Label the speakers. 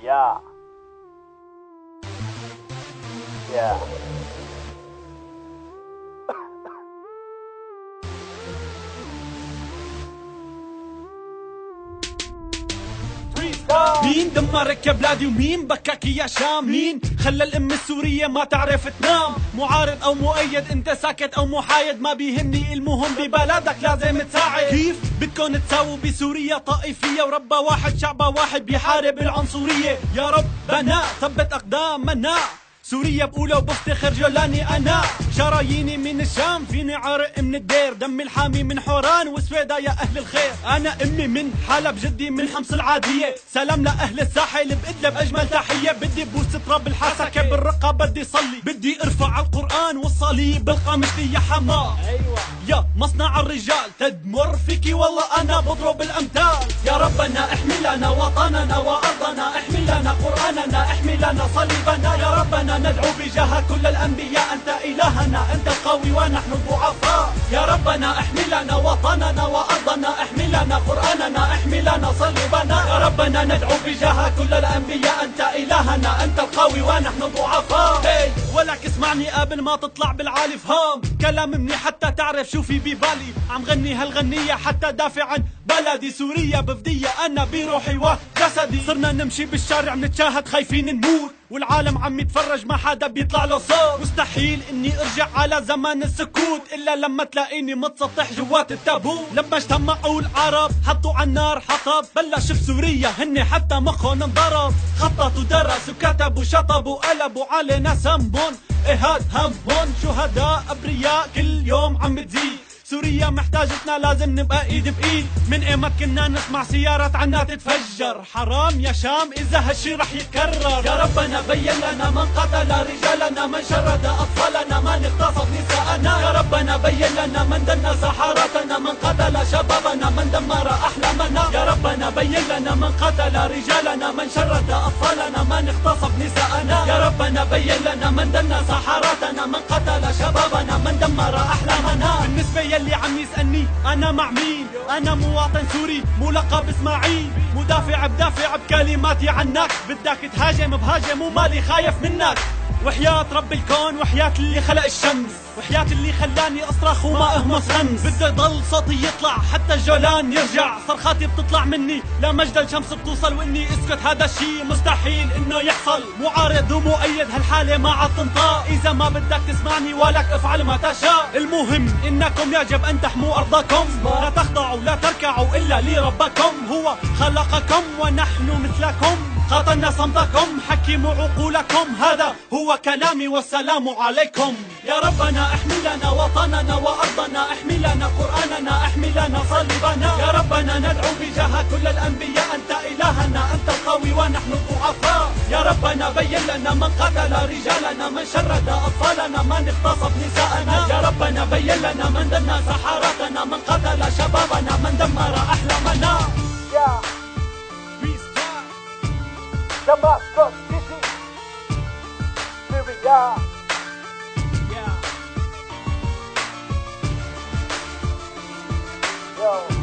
Speaker 1: Yeah. Yeah.
Speaker 2: مين دمرك يا بلادي ومين بكاك يا شام؟ مين خلى الام السورية ما تعرف تنام؟ معارض او مؤيد، انت ساكت او محايد ما بيهمني، المهم ببلدك لازم تساعد. كيف بدكن تساووا بسوريا طائفية وربا واحد شعبا واحد بيحارب العنصرية؟ يا رب بنا ثبت اقدام منا، سوريا بقولها وبفتخر جولاني انا، شراييني من الشام فيني عرق من الدير، دمي الحامي من حوران وسويدا يا اهل الخير، انا امي من حلب جدي من حمص العادية، سلام لاهل الساحل بادلب اجمل تحية، بدي بوس تراب الحسكة بالرقة بدي صلي، بدي ارفع القرآن والصليب بالقمشتي يا حما.
Speaker 1: ايوه
Speaker 2: يا مصنع الرجال تدمر فيكي والله انا بضرب الامثال. يا ربنا احمي لنا وطننا وارضنا، احمي لنا قرآننا، احمي لنا صليبنا، يا ربنا ندعو بجاه كل الأنبياء، أنت إلهنا أنت القوي ونحن الضعفاء، يا ربنا احمي لنا وطننا وأرضنا، احمي لنا قرآننا، احمي لنا صليبنا، يا ربنا ندعو بجاه كل الأنبياء، أنت إلهنا أنت القوي ونحن الضعفاء. ولك اسمعني قبل ما تطلع بالعالي فهم كلام مني حتى تعرف شو في ببالي، عم غني هالغنية حتى دافع عن بلدي، سوريا بفدية أنا بروحي وجسدي، صرنا نمشي بالشارع منتشاهد خايفين نموت، والعالم عم يتفرج ما حدا بيطلع له صوت، مستحيل اني ارجع على زمان السكوت الا لما تلاقيني متسطح جوات التابوت، لما اجتمعوا العرب حطوا على النار حطب، بلش بسوريا هن حتى مخهم انضرب، خططوا درسوا كتبوا شطبوا قلبوا علينا سمبون، اهاد همهم شهداء ابرياء كل يوم عم بتزيد، سوريا محتاجتنا لازم نبقى ايد بايد، من ايمت كنا نسمع سيارات عنا تتفجر، حرام يا شام اذا هالشي رح يتكرر، يا ربنا بين لنا من قتل رجالنا، من شرد اطفالنا، من اغتصب نساءنا، يا ربنا بين لنا من دنس حاراتنا، من قتل شبابنا، من دمر احلامنا، يا ربنا بين لنا من قتل رجالنا، من شرد اطفالنا، من اغتصب نساءنا، يا ربنا بين لنا من دنس حاراتنا، من قتل شبابنا، من دمر احلامنا. بالنسبة يلي عم يسألني أنا مع مين؟ أنا مواطن سوري ملقب إسماعيل، مدافع بدافع بكلماتي عنك، بدك تهاجم بهاجم ومالي خايف منك، وحياة رب الكون وحياة اللي خلق الشمس، وحياة اللي خلاني اصرخ وما اهمس همس، بدي ضل صوتي يطلع حتى الجولان يرجع، صرخاتي بتطلع مني لمجد الشمس بتوصل، واني اسكت هذا الشي مستحيل انه يحصل، معارض ومؤيد هالحالة ما عاد تنطاق، اذا ما بدك تسمعني ولك افعل ما تشاء، المهم انكم يجب ان تحموا ارضكم، لا تخضعوا لا تركعوا الا لربكم، هو خلقكم ونحن مثلكم، قاتلنا صمتكم حكموا عقولكم، هذا هو كلامي والسلام عليكم. يا ربنا احمي لنا وطننا وارضنا، احمي لنا قرآننا، احمي لنا صليبنا، يا ربنا ندعو بجاه كل الانبياء، انت الهنا انت القوي ونحن الضعفاء، يا ربنا بين لنا من قتل رجالنا، من شرد اطفالنا، من اغتصب نساءنا، يا ربنا بين لنا من دنس حاراتنا، من قتل شبابنا، من دمر احلامنا.
Speaker 1: Yeah. Damascus City, Syria.
Speaker 2: Yeah.
Speaker 1: Yo.